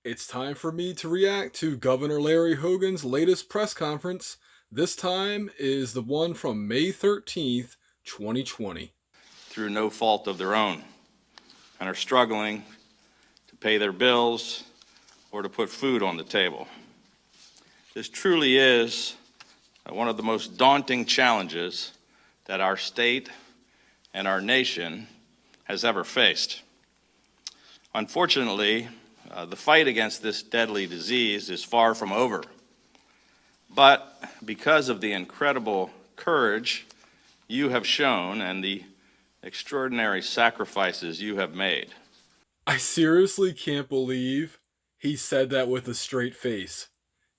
It's time for me to react to Governor Larry Hogan's latest press conference. This time is the one from May 13th, 2020. Through no fault of their own and are struggling to pay their bills or to put food on the table. This truly is one of the most daunting challenges that our state and our nation has ever faced. Unfortunately, the fight against this deadly disease is far from over. But because of the incredible courage you have shown and the extraordinary sacrifices you have made. I seriously can't believe he said that with a straight face.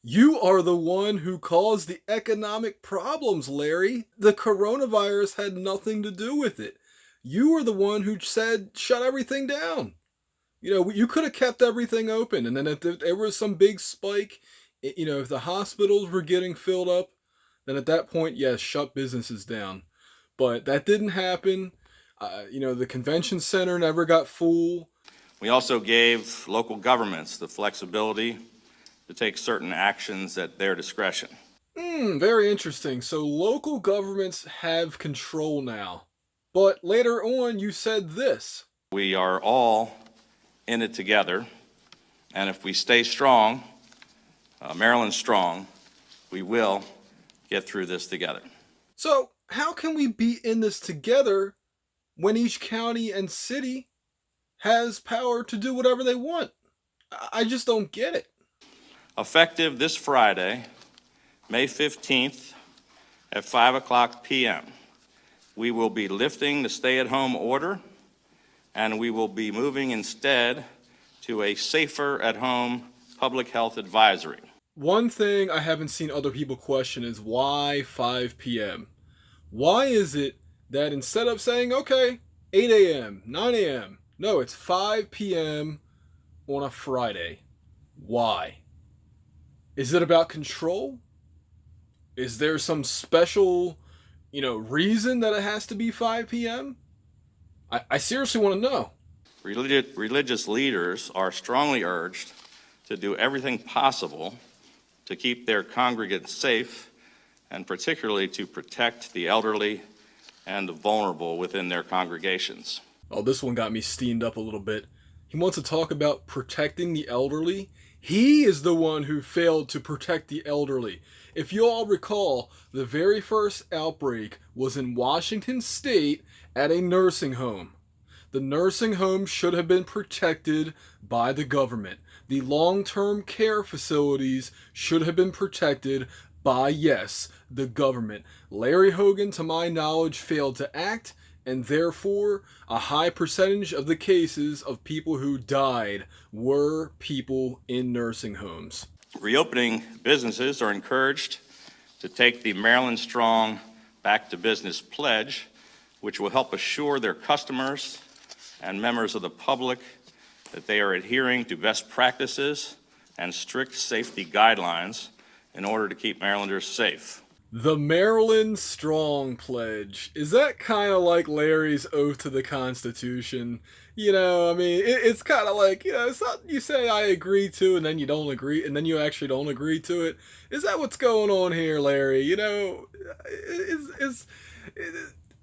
You are the one who caused the economic problems, Larry. The coronavirus had nothing to do with it. You were the one who said, shut everything down. You know, you could have kept everything open, and then if there was some big spike, if the hospitals were getting filled up, then at that point, yes, shut businesses down. But that didn't happen. The convention center never got full. We also gave local governments the flexibility to take certain actions at their discretion. Very interesting. So local governments have control now. But later on, you said this. We are all in it together, and if we stay strong, Maryland strong, we will get through this together. So how can we be in this together when each county and city has power to do whatever they want? I just don't get it. Effective this Friday, May 15th at 5 p.m., we will be lifting the stay-at-home order, and we will be moving instead to a safer at-home public health advisory. One thing I haven't seen other people question is why 5 p.m.? Why is it that instead of saying, okay, 8 a.m., 9 a.m., no, it's 5 p.m. on a Friday? Why? Is it about control? Is there some special, reason that it has to be 5 p.m.? I seriously want to know. Religious leaders are strongly urged to do everything possible to keep their congregants safe, and particularly to protect the elderly and the vulnerable within their congregations. Oh, this one got me steamed up a little bit. He wants to talk about protecting the elderly. He is the one who failed to protect the elderly. If you all recall, the very first outbreak was in Washington State at a nursing home. The nursing home should have been protected by the government. The long-term care facilities should have been protected by, yes, the government. Larry Hogan, to my knowledge, failed to act, and therefore, a high percentage of the cases of people who died were people in nursing homes. Reopening businesses are encouraged to take the Maryland Strong Back to Business pledge, which will help assure their customers and members of the public that they are adhering to best practices and strict safety guidelines in order to keep Marylanders safe. The Maryland Strong Pledge. Is that kind of like Larry's oath to the Constitution? It's kind of like, it's not you say I agree to and then you don't agree, and then you actually don't agree to it. Is that what's going on here, Larry?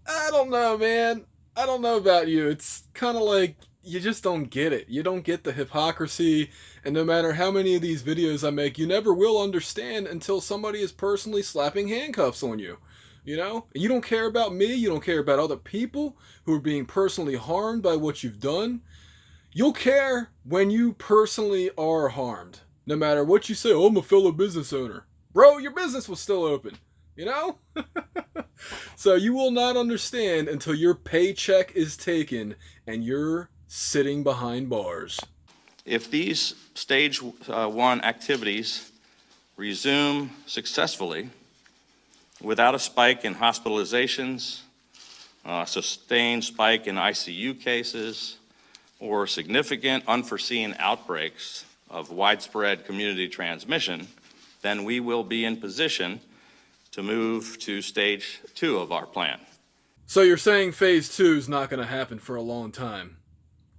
I don't know, man. I don't know about you. It's kind of like you just don't get it. You don't get the hypocrisy, and no matter how many of these videos I make, you never will understand until somebody is personally slapping handcuffs on you. You don't care about me, you don't care about other people who are being personally harmed by what you've done. You'll care when you personally are harmed. No matter what you say, oh, I'm a fellow business owner. Bro, your business was still open. So you will not understand until your paycheck is taken and you're sitting behind bars. If these stage 1 activities resume successfully without a spike in hospitalizations, a sustained spike in ICU cases, or significant unforeseen outbreaks of widespread community transmission, then we will be in position to move to stage 2 of our plan. So you're saying phase 2 is not going to happen for a long time.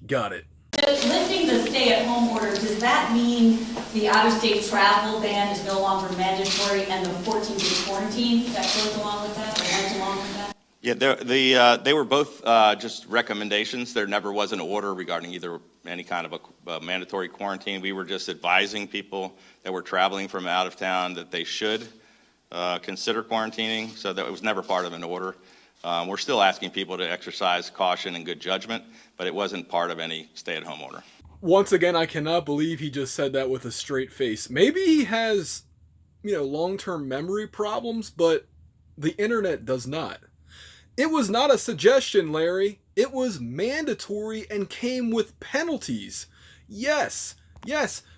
Got it. Lifting the stay-at-home order, does that mean the out-of-state travel ban is no longer mandatory and the 14-day quarantine that goes along with that, or went along with that? Yeah, they were both just recommendations. There never was an order regarding either any kind of a mandatory quarantine. We were just advising people that were traveling from out of town that they should consider quarantining, so that it was never part of an order. We're still asking people to exercise caution and good judgment, but it wasn't part of any stay-at-home order. Once again, I cannot believe he just said that with a straight face. Maybe he has, long-term memory problems, but the internet does not. It was not a suggestion, Larry. It was mandatory and came with penalties. Yes,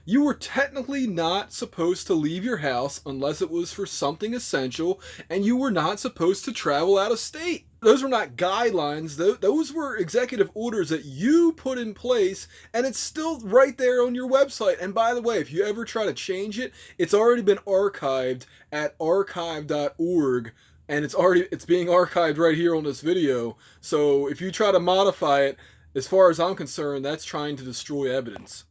you were technically not supposed to leave your house unless it was for something essential, and you were not supposed to travel out of state. Those were not guidelines. Those were executive orders that you put in place, and it's still right there on your website. And by the way, if you ever try to change it, it's already been archived at archive.org. And it's being archived right here on this video. So if you try to modify it, as far as I'm concerned, that's trying to destroy evidence.